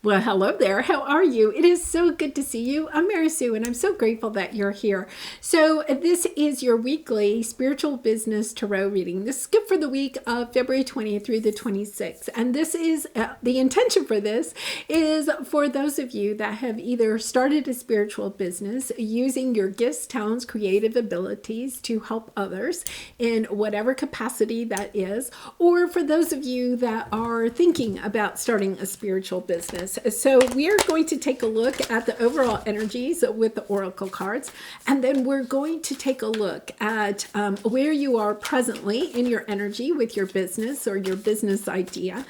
Well, hello there. How are you? It is so good to see you. I'm Mary Sue, and I'm so grateful that you're here. So, this is your weekly spiritual business tarot reading. This is good for the week of February 20th through the 26th. And this is the intention for this is for those of you that have either started a spiritual business using your gifts, talents, creative abilities to help others in whatever capacity that is, or for those of you that are thinking about starting a spiritual business. So we are going to take a look at the overall energies with the oracle cards, and then we're going to take a look at where you are presently in your energy with your business or your business idea,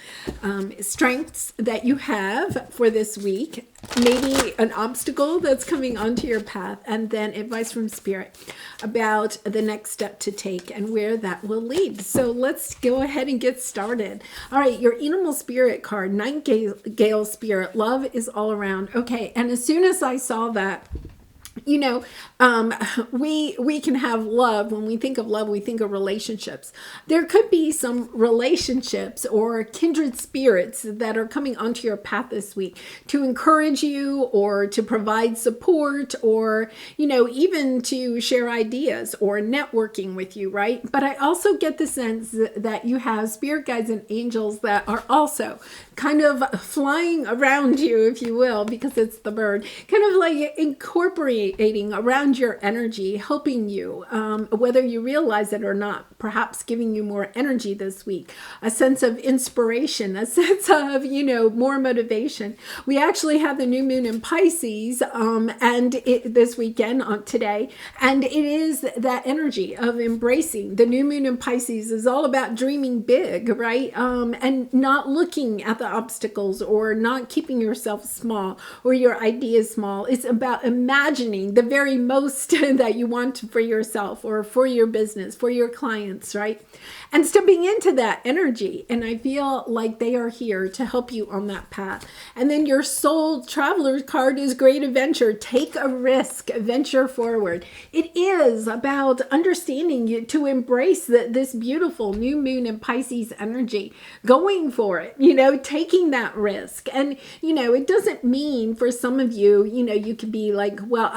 strengths that you have for this week, maybe an obstacle that's coming onto your path, and then advice from Spirit about the next step to take and where that will lead. So let's go ahead and get started. All right, your animal spirit card, Nightingale Spirit, love is all around. Okay, and as soon as I saw that, we can have love. When we think of love, we think of relationships. There could be some relationships or kindred spirits that are coming onto your path this week to encourage you or to provide support or, even to share ideas or networking with you, right? But I also get the sense that you have spirit guides and angels that are also kind of flying around you, if you will, because it's the bird, kind of like incorporating around your energy, helping you, whether you realize it or not, perhaps giving you more energy this week, a sense of inspiration, a sense of, more motivation. We actually have the new moon in Pisces this weekend on today, and it is that energy of embracing. The new moon in Pisces is all about dreaming big, right? And not looking at the obstacles or not keeping yourself small or your ideas small. It's about imagining the very most that you want for yourself or for your business, for your clients, right? And stepping into that energy. And I feel like they are here to help you on that path. And then your soul traveler card is great adventure. Take a risk, venture forward. It is about understanding you to embrace this beautiful new moon in Pisces energy, going for it, taking that risk. And, it doesn't mean for some of you, you could be like, well,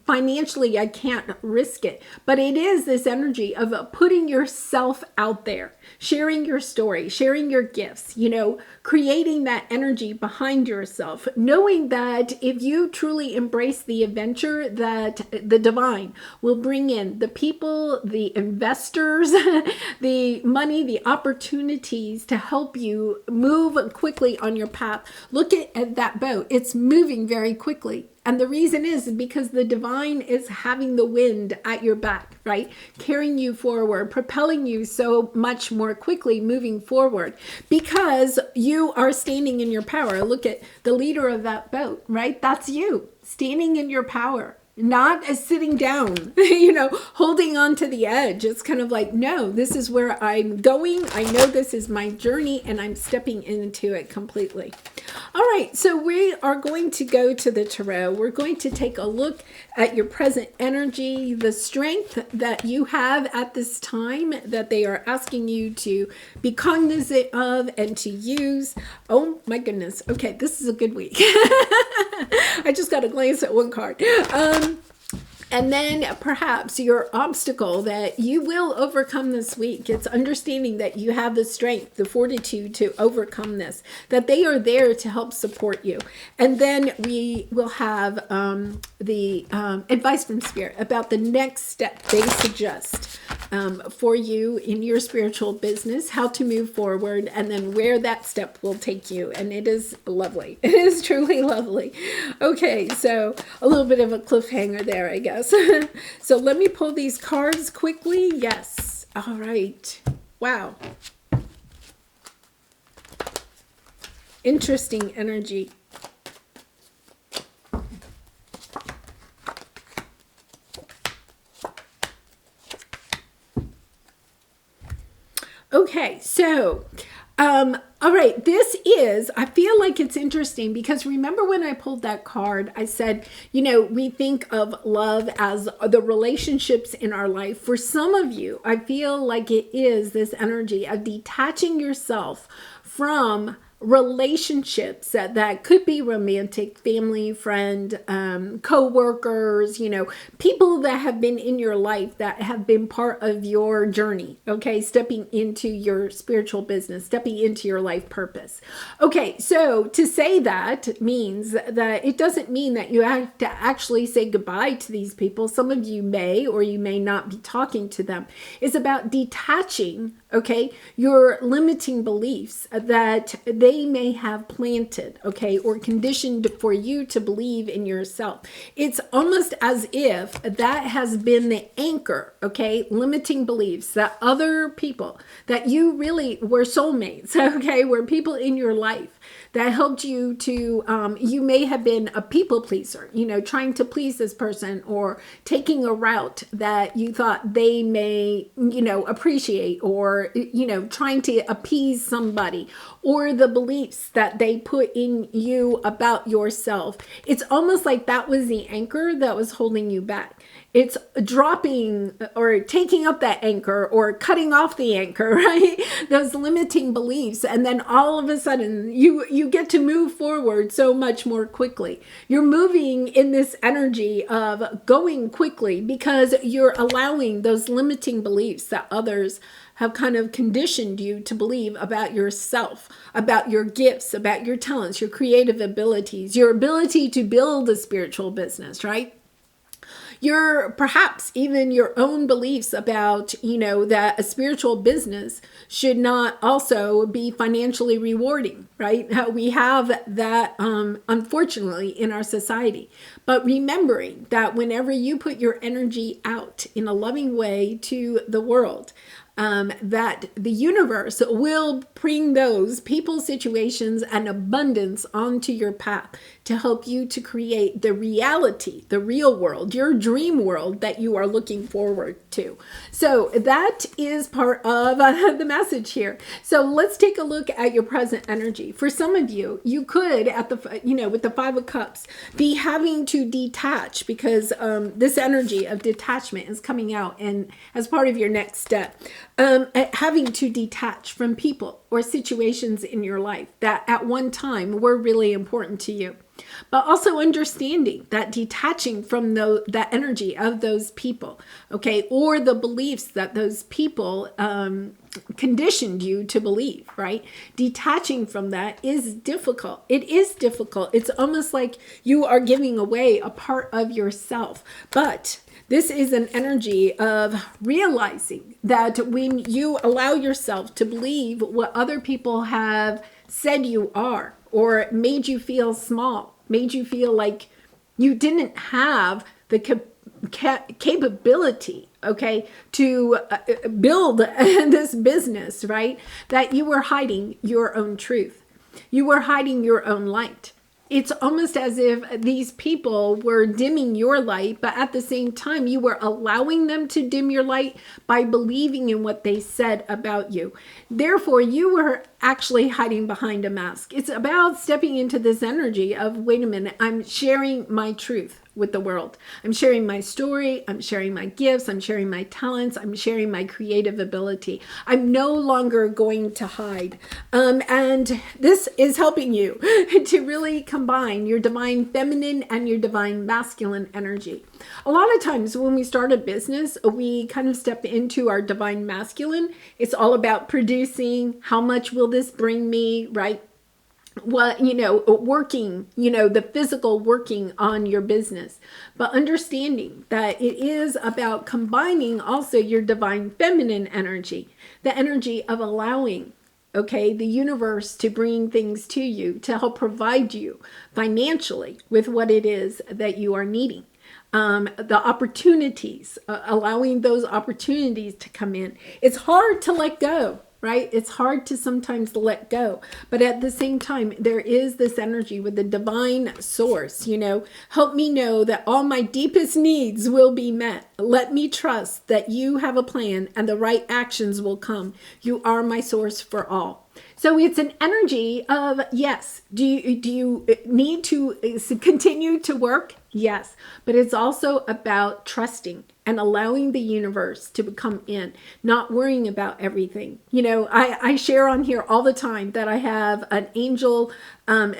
financially, I can't risk it. But it is this energy of putting yourself out there, sharing your story, sharing your gifts, creating that energy behind yourself, knowing that if you truly embrace the adventure, that the divine will bring in the people, the investors, the money, the opportunities to help you move quickly on your path. Look at that boat. It's moving very quickly. And the reason is because the divine is having the wind at your back, right? Carrying you forward, propelling you so much more quickly moving forward because you are standing in your power. Look at the leader of that boat, right? That's you standing in your power. Not as sitting down, holding on to the edge. It's kind of like, no, this is where I'm going. I know this is my journey and I'm stepping into it completely. All right, so we are going to go to the tarot. We're going to take a look at your present energy, the strength that you have at this time that they are asking you to be cognizant of and to use. Oh my goodness. Okay, this is a good week. I just got to glance at one card. And then perhaps your obstacle that you will overcome this week. It's understanding that you have the strength, the fortitude to overcome this, that they are there to help support you. And then we will have the advice from Spirit about the next step they suggest for you in your spiritual business, how to move forward, and then where that step will take you. And it is lovely. It is truly lovely. Okay, so a little bit of a cliffhanger there, I guess. So let me pull these cards quickly. Yes. All right. Wow. Interesting energy. Okay, so all right, I feel like it's interesting because remember when I pulled that card, I said, we think of love as the relationships in our life. For some of you, I feel like it is this energy of detaching yourself from relationships that could be romantic, family, friend, co-workers, people that have been in your life that have been part of your journey, okay, stepping into your spiritual business, stepping into your life purpose. Okay, so to say that means that it doesn't mean that you have to actually say goodbye to these people. Some of you may or you may not be talking to them. It's about detaching, okay, your limiting beliefs that they may have planted, okay, or conditioned for you to believe in yourself. It's almost as if that has been the anchor, okay, limiting beliefs that other people, that you really were soulmates, okay, were people in your life that helped you to, you may have been a people pleaser, trying to please this person or taking a route that you thought they may, appreciate, or, trying to appease somebody, or the beliefs that they put in you about yourself. It's almost like that was the anchor that was holding you back. It's dropping or taking up that anchor or cutting off the anchor, right? Those limiting beliefs. And then all of a sudden you get to move forward so much more quickly. You're moving in this energy of going quickly because you're allowing those limiting beliefs that others have kind of conditioned you to believe about yourself, about your gifts, about your talents, your creative abilities, your ability to build a spiritual business, right? Your perhaps even your own beliefs about, that a spiritual business should not also be financially rewarding, right? We have that, unfortunately, in our society. But remembering that whenever you put your energy out in a loving way to the world, that the universe will bring those people, situations, and abundance onto your path to help you to create the reality, the real world, your dream world that you are looking forward to. So that is part of the message here. So let's take a look at your present energy. For some of you, you could, at the with the Five of Cups, be having to detach because this energy of detachment is coming out, and as part of your next step. Having to detach from people or situations in your life that at one time were really important to you. But also understanding that detaching from that energy of those people, okay, or the beliefs that those people conditioned you to believe, right? Detaching from that is difficult. It is difficult. It's almost like you are giving away a part of yourself. But this is an energy of realizing that when you allow yourself to believe what other people have said you are, or made you feel small, made you feel like you didn't have the capability, okay, to build this business, right? That you were hiding your own truth. You were hiding your own light. It's almost as if these people were dimming your light, but at the same time, you were allowing them to dim your light by believing in what they said about you. Therefore, you were actually hiding behind a mask. It's about stepping into this energy of, wait a minute, I'm sharing my truth with the world. I'm sharing my story. I'm sharing my gifts. I'm sharing my talents. I'm sharing my creative ability. I'm no longer going to hide. And this is helping you to really combine your divine feminine and your divine masculine energy. A lot of times when we start a business, we kind of step into our divine masculine. It's all about producing. How much will this bring me, right? What, working, the physical working on your business, but understanding that it is about combining also your divine feminine energy, the energy of allowing, okay, the universe to bring things to you to help provide you financially with what it is that you are needing. The opportunities, allowing those opportunities to come in. It's hard to let go. Right? It's hard to sometimes let go. But at the same time, there is this energy with the divine source, help me know that all my deepest needs will be met. Let me trust that you have a plan and the right actions will come. You are my source for all. So it's an energy of, yes, do you need to continue to work? Yes, but it's also about trusting and allowing the universe to come in, not worrying about everything. You know, I share on here all the time that I have an angel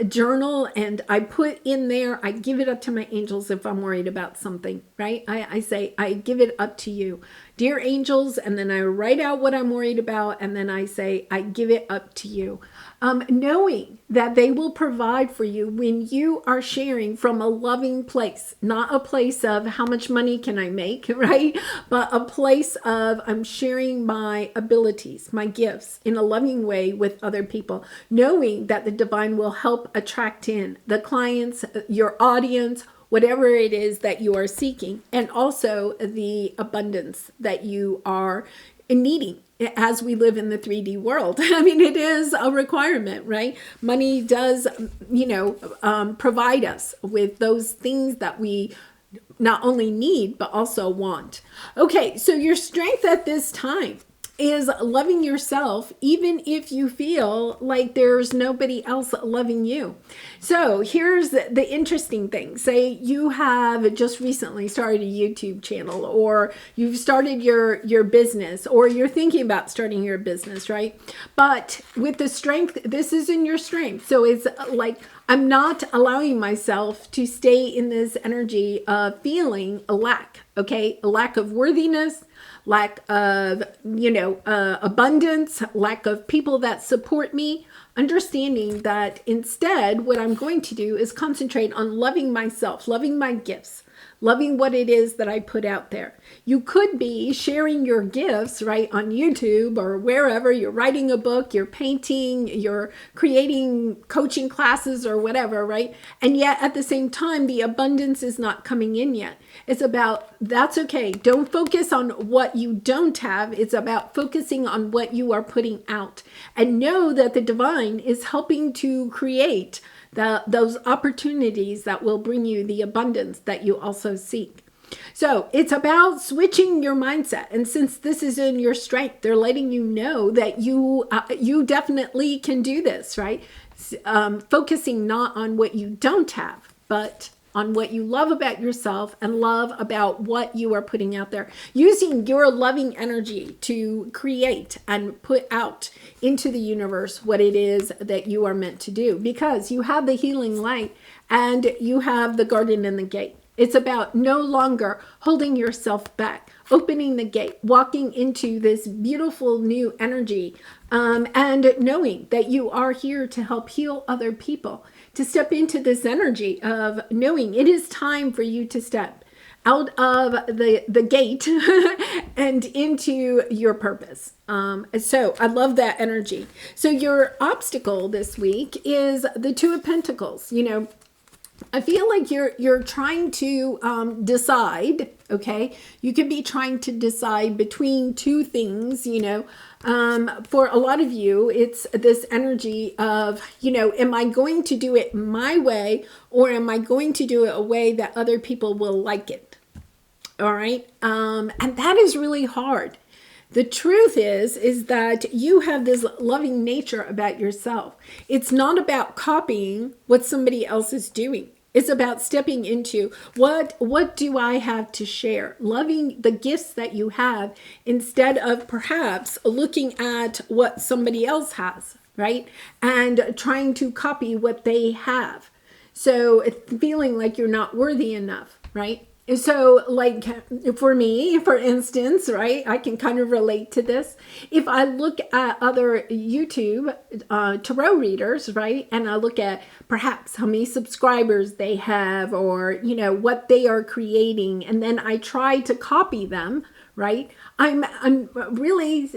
journal, and I put in there, I give it up to my angels if I'm worried about something, right? I say, I give it up to you, dear angels, and then I write out what I'm worried about, and then I say, I give it up to you. Knowing that they will provide for you when you are sharing from a loving place, not a place of how much money can I make, right? But a place of I'm sharing my abilities, my gifts in a loving way with other people, knowing that the divine will help attract in the clients, your audience, whatever it is that you are seeking, and also the abundance that you are needing as we live in the 3D world. I mean, it is a requirement, right? Money does, provide us with those things that we not only need, but also want. Okay, so your strength at this time is loving yourself, even if you feel like there's nobody else loving you. So here's the interesting thing. Say you have just recently started a YouTube channel, or you've started your business, or you're thinking about starting your business, right? But with the strength, this is in your strength. So it's like, I'm not allowing myself to stay in this energy of feeling a lack, okay? A lack of worthiness, lack of, abundance, lack of people that support me. Understanding that instead, what I'm going to do is concentrate on loving myself, loving my gifts, loving what it is that I put out there. You could be sharing your gifts, right, on YouTube or wherever. You're writing a book, you're painting, you're creating coaching classes or whatever, right? And yet at the same time, the abundance is not coming in yet. It's about, that's okay. Don't focus on what you don't have. It's about focusing on what you are putting out. And know that the divine is helping to create those opportunities that will bring you the abundance that you also seek. So it's about switching your mindset. And since this is in your strength, they're letting you know that you definitely can do this, right? Focusing not on what you don't have, but on what you love about yourself and love about what you are putting out there. Using your loving energy to create and put out into the universe what it is that you are meant to do, because you have the healing light and you have the garden and the gate. It's about no longer holding yourself back, opening the gate, walking into this beautiful new energy, and knowing that you are here to help heal other people, to step into this energy of knowing it is time for you to step out of the gate and into your purpose. So I love that energy. So your obstacle this week is the Two of Pentacles. I feel like you're trying to decide, okay? You could be trying to decide between two things, For a lot of you, it's this energy of, am I going to do it my way, or am I going to do it a way that other people will like it? All right? And that is really hard. The truth is that you have this loving nature about yourself. It's not about copying what somebody else is doing. It's about stepping into what do I have to share? Loving the gifts that you have instead of perhaps looking at what somebody else has, right? And trying to copy what they have. So it's feeling like you're not worthy enough, right? So like for me, for instance, right, I can kind of relate to this. If I look at other YouTube tarot readers, right, and I look at perhaps how many subscribers they have, or, what they are creating, and then I try to copy them, right, I'm really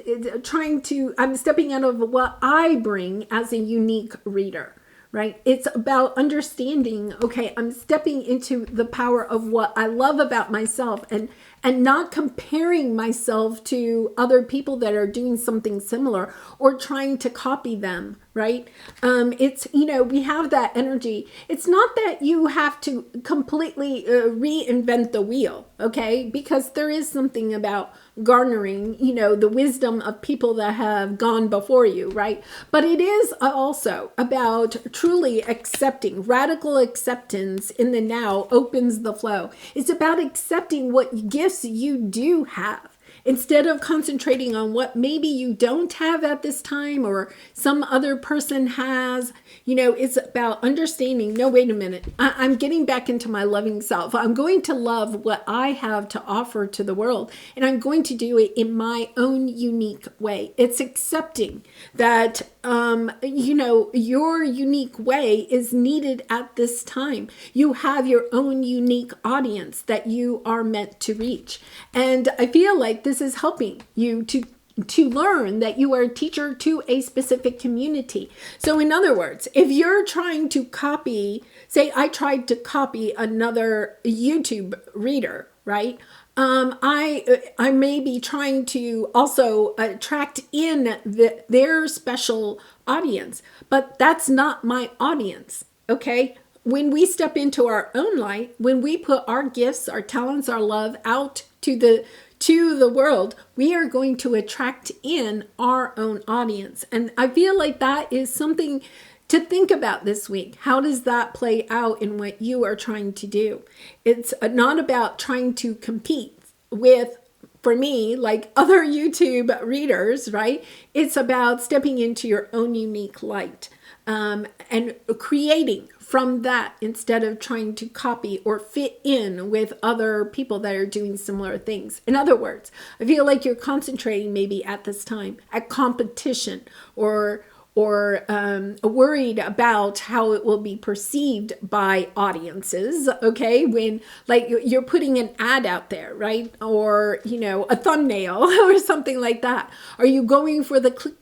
I'm stepping out of what I bring as a unique reader. Right? It's about understanding, okay, I'm stepping into the power of what I love about myself, and not comparing myself to other people that are doing something similar or trying to copy them, right? It's, we have that energy. It's not that you have to completely reinvent the wheel, okay? Because there is something about garnering, the wisdom of people that have gone before you, right? But it is also about truly accepting. Radical acceptance in the now opens the flow. It's about accepting what gifts gifts you do have. Instead of concentrating on what maybe you don't have at this time or some other person has, it's about understanding, no, wait a minute, I'm getting back into my loving self. I'm going to love what I have to offer to the world, and I'm going to do it in my own unique way. It's accepting that, your unique way is needed at this time. You have your own unique audience that you are meant to reach. And I feel like this is helping you to learn that you are a teacher to a specific community. So in other words, if you're trying to copy, say I tried to copy another YouTube reader, right? I may be trying to also attract in their special audience, but that's not my audience, okay? When we step into our own light, when we put our gifts, our talents, our love out to the world, we are going to attract in our own audience. And I feel like that is something to think about this week. How does that play out in what you are trying to do? It's not about trying to compete with, for me, like other YouTube readers, right? It's about stepping into your own unique light and creating from that instead of trying to copy or fit in with other people that are doing similar things. In other words, I feel like you're concentrating maybe at this time at competition or worried about how it will be perceived by audiences, okay? When like you're putting an ad out there, right? Or, a thumbnail or something like that. Are you going for the clickbait?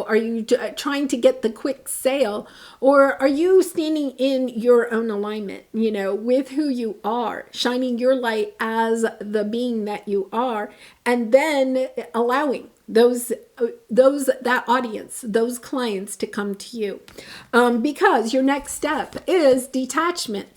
Are you trying to get the quick sale, or are you standing in your own alignment, with who you are, shining your light as the being that you are, and then allowing that audience, those clients to come to you, because your next step is detachment.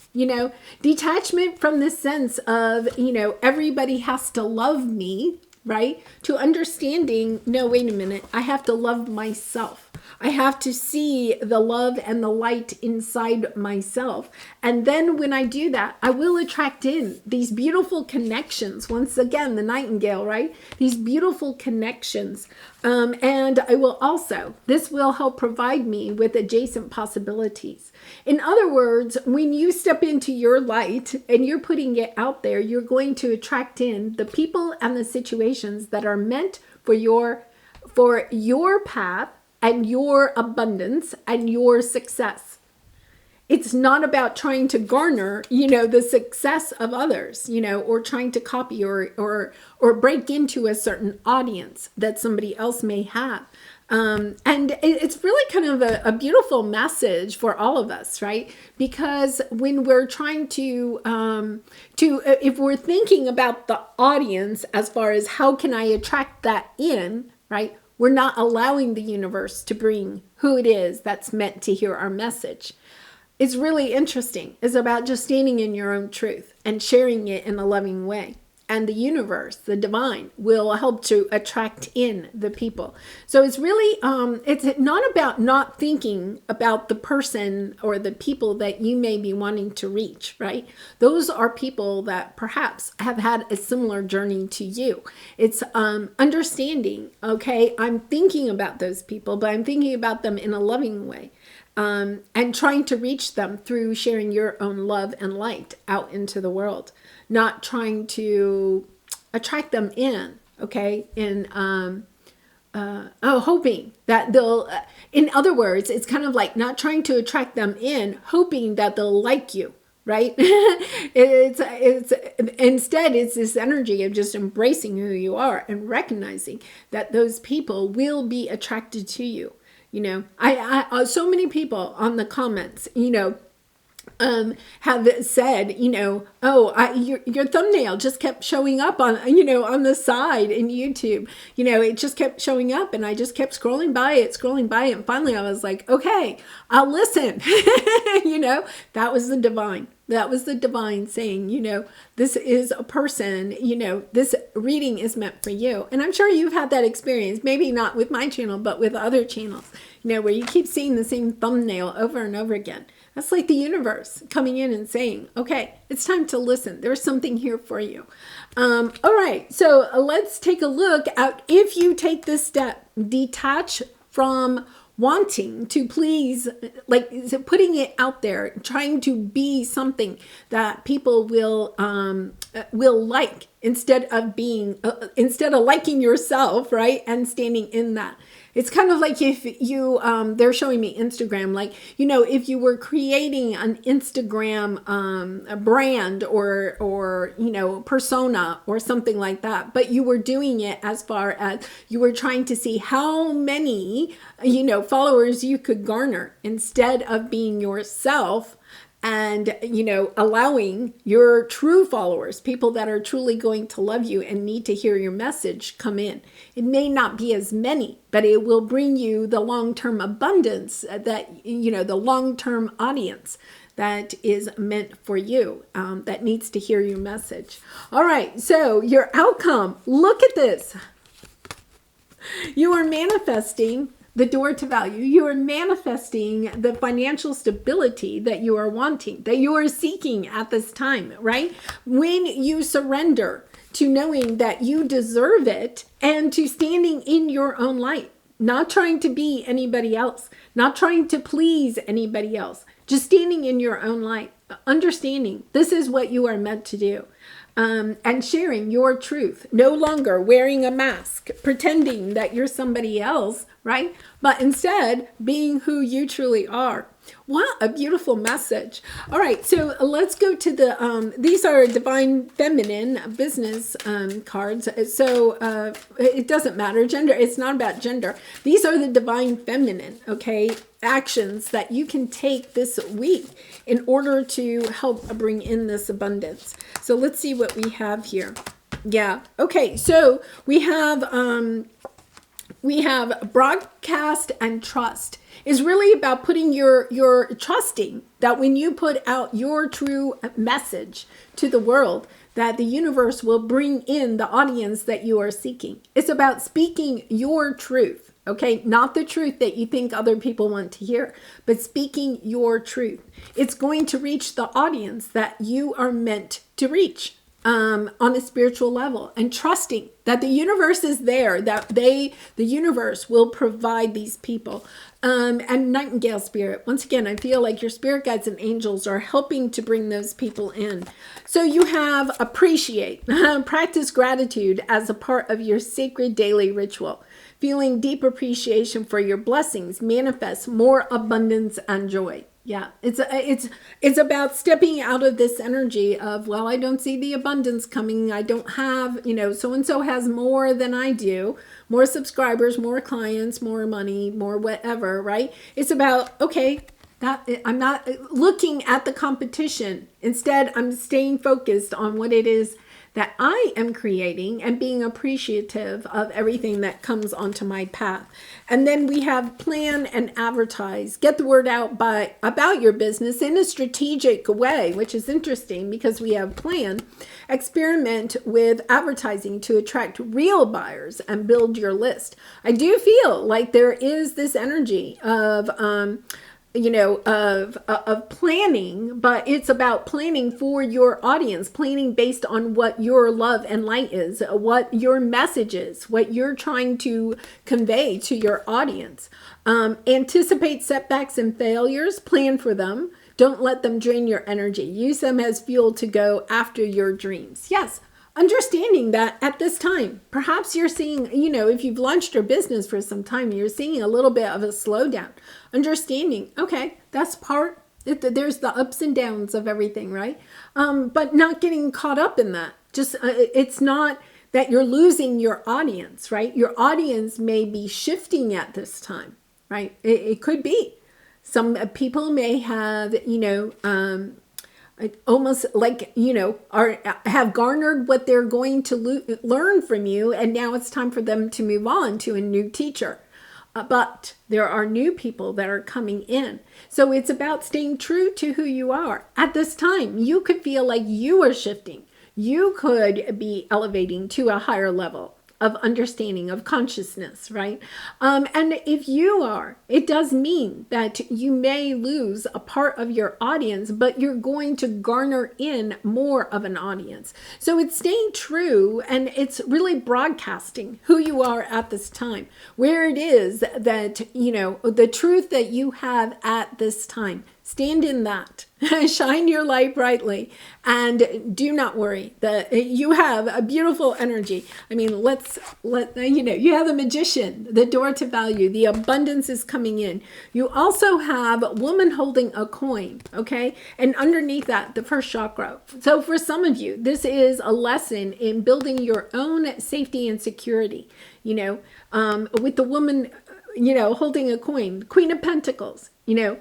Detachment from the sense of everybody has to love me, right? To understanding, no, wait a minute, I have to love myself. I have to see the love and the light inside myself. And then when I do that, I will attract in these beautiful connections. Once again, the nightingale, right? These beautiful connections. And I will also, this will help provide me with adjacent possibilities. In other words, when you step into your light and you're putting it out there, you're going to attract in the people and the situations that are meant for your path and your abundance and your success. It's not about trying to garner, the success of others, or trying to copy or break into a certain audience that somebody else may have. And it's really kind of a beautiful message for all of us, right? Because when we're trying to if we're thinking about the audience as far as how can I attract that in, right? We're not allowing the universe to bring who it is that's meant to hear our message. It's really interesting. It's about just standing in your own truth and sharing it in a loving way. And the universe, the divine, will help to attract in the people. So it's really, it's not about not thinking about the person or the people that you may be wanting to reach, right? Those are people that perhaps have had a similar journey to you. It's understanding, okay, I'm thinking about those people, but I'm thinking about them in a loving way. And trying to reach them through sharing your own love and light out into the world, not trying to attract them in, okay? And hoping that they'll, in other words, it's kind of like not trying to attract them in, hoping that they'll like you, right? It's instead, it's this energy of just embracing who you are and recognizing that those people will be attracted to you. I so many people on the comments, have said, your thumbnail just kept showing up on, on the side in YouTube, it just kept showing up and I just kept scrolling by it. And finally I was like, okay, I'll listen. That was the divine. That was the divine saying, this is a person, this reading is meant for you. And I'm sure you've had that experience, maybe not with my channel, but with other channels, where you keep seeing the same thumbnail over and over again. That's like the universe coming in and saying, okay, it's time to listen. There's something here for you. All right, so let's take a look at, if you take this step, detach from wanting to please, like putting it out there, trying to be something that people will like, instead of liking yourself, right, and standing in that. It's kind of like if you, they're showing me Instagram, like, if you were creating an Instagram a brand or persona or something like that, but you were doing it as far as you were trying to see how many, followers you could garner, instead of being yourself and, allowing your true followers, people that are truly going to love you and need to hear your message, come in. It may not be as many, but it will bring you the long-term abundance that, the long-term audience that is meant for you, that needs to hear your message. All right, so your outcome, look at this. You are manifesting the door to value. You are manifesting the financial stability that you are wanting, that you are seeking at this time, right? When you surrender to knowing that you deserve it and to standing in your own light, not trying to be anybody else, not trying to please anybody else, just standing in your own light, understanding this is what you are meant to do. And sharing your truth, no longer wearing a mask, pretending that you're somebody else, right? But instead being who you truly are. What a beautiful message. All right, so let's go to the, these are Divine Feminine business cards. So it doesn't matter, gender, it's not about gender. These are the Divine Feminine, okay, actions that you can take this week in order to help bring in this abundance. So let's see what we have here. Yeah, okay, so we have broadcast and trust. Is really about putting your trusting that when you put out your true message to the world, that the universe will bring in the audience that you are seeking. It's about speaking your truth, okay? Not the truth that you think other people want to hear, but speaking your truth. It's going to reach the audience that you are meant to reach. On a spiritual level, and trusting that the universe is there, that the universe will provide these people. And Nightingale Spirit, once again, I feel like your spirit guides and angels are helping to bring those people in. So you have appreciate, practice gratitude as a part of your sacred daily ritual. Feeling deep appreciation for your blessings manifests more abundance and joy. Yeah, it's about stepping out of this energy of, well, I don't see the abundance coming. I don't have, so-and-so has more than I do, more subscribers, more clients, more money, more whatever, right? It's about, okay, that I'm not looking at the competition. Instead, I'm staying focused on what it is that I am creating and being appreciative of everything that comes onto my path. And then we have plan and advertise. Get the word out about your business in a strategic way, which is interesting because we have plan. Experiment with advertising to attract real buyers and build your list. I do feel like there is this energy of of planning, but it's about planning for your audience, planning based on what your love and light is, what your message is, what you're trying to convey to your audience. Anticipate setbacks and failures, plan for them. Don't let them drain your energy. Use them as fuel to go after your dreams. Yes. Understanding that at this time, perhaps you're seeing, if you've launched your business for some time, you're seeing a little bit of a slowdown. Understanding, okay, that's there's the ups and downs of everything, right? But not getting caught up in that. Just, it's not that you're losing your audience, right? Your audience may be shifting at this time, right? It could be. Some people may have, almost like, have garnered what they're going to learn from you. And now it's time for them to move on to a new teacher. But there are new people that are coming in. So it's about staying true to who you are. At this time, you could feel like you are shifting. You could be elevating to a higher level of understanding, of consciousness, right? And if you are, it does mean that you may lose a part of your audience, but you're going to garner in more of an audience. So it's staying true, and it's really broadcasting who you are at this time, where it is that, the truth that you have at this time. Stand in that, shine your light brightly, and do not worry that you have a beautiful energy. I mean, you have the magician, the door to value, the abundance is coming in. You also have a woman holding a coin, okay? And underneath that, the first chakra. So for some of you, this is a lesson in building your own safety and security, with the woman, holding a coin, Queen of Pentacles. You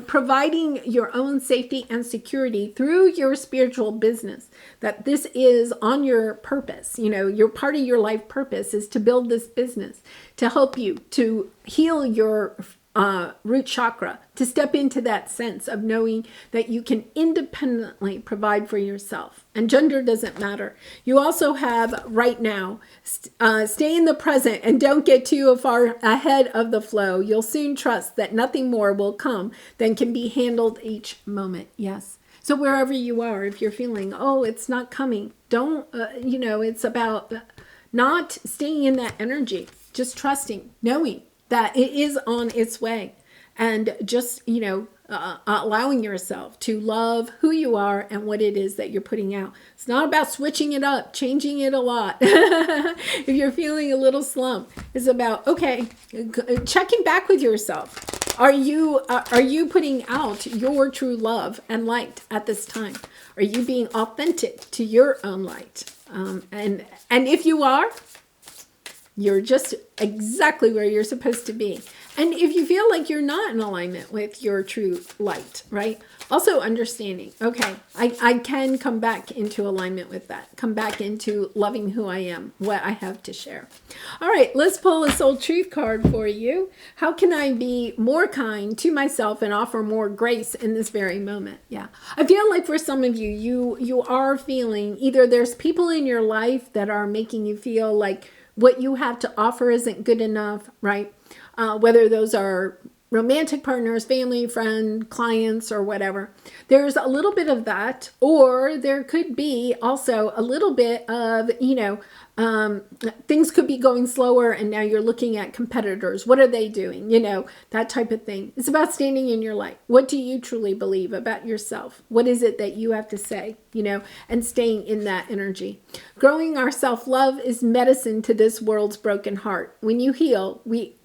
providing your own safety and security through your spiritual business, that this is on your purpose. Your part of your life purpose is to build this business to help you to heal your root chakra, to step into that sense of knowing that you can independently provide for yourself. And gender doesn't matter. You also have right now, stay in the present and don't get too far ahead of the flow. You'll soon trust that nothing more will come than can be handled each moment. Yes. So wherever you are, if you're feeling, oh, it's not coming, don't, it's about not staying in that energy, just trusting, knowing that it is on its way, and just, allowing yourself to love who you are and what it is that you're putting out. It's not about switching it up, changing it a lot. If you're feeling a little slump, it's about, okay, checking back with yourself. Are you putting out your true love and light at this time? Are you being authentic to your own light? And if you are, you're just exactly where you're supposed to be. And if you feel like you're not in alignment with your true light, right? Also understanding, okay, I can come back into alignment with that. Come back into loving who I am, what I have to share. All right, let's pull a soul truth card for you. How can I be more kind to myself and offer more grace in this very moment? Yeah, I feel like for some of you, you are feeling either there's people in your life that are making you feel like what you have to offer isn't good enough, right? Whether those are romantic partners, family, friend, clients, or whatever. There's a little bit of that, or there could be also a little bit of, things could be going slower and now you're looking at competitors. What are they doing? That type of thing. It's about standing in your light. What do you truly believe about yourself? What is it that you have to say, and staying in that energy. Growing our self-love is medicine to this world's broken heart. When you heal, we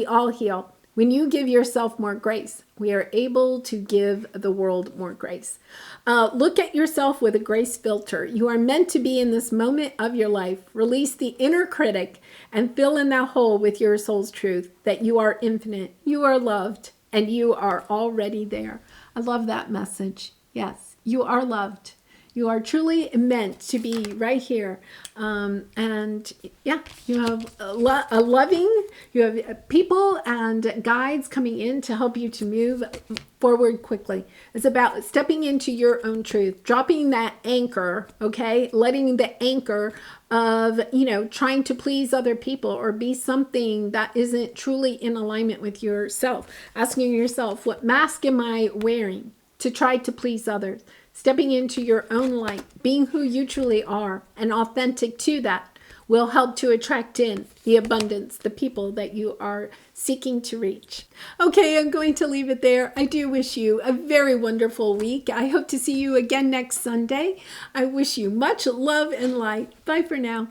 all heal. When you give yourself more grace, we are able to give the world more grace. Look at yourself with a grace filter. You are meant to be in this moment of your life. Release the inner critic and fill in that hole with your soul's truth that you are infinite, you are loved, and you are already there. I love that message. Yes, you are loved. You are truly meant to be right here. And yeah, you have you have people and guides coming in to help you to move forward quickly. It's about stepping into your own truth, dropping that anchor, okay? Letting the anchor of, trying to please other people or be something that isn't truly in alignment with yourself. Asking yourself, what mask am I wearing to try to please others? Stepping into your own light, being who you truly are and authentic to that will help to attract in the abundance, the people that you are seeking to reach. Okay, I'm going to leave it there. I do wish you a very wonderful week. I hope to see you again next Sunday. I wish you much love and light. Bye for now.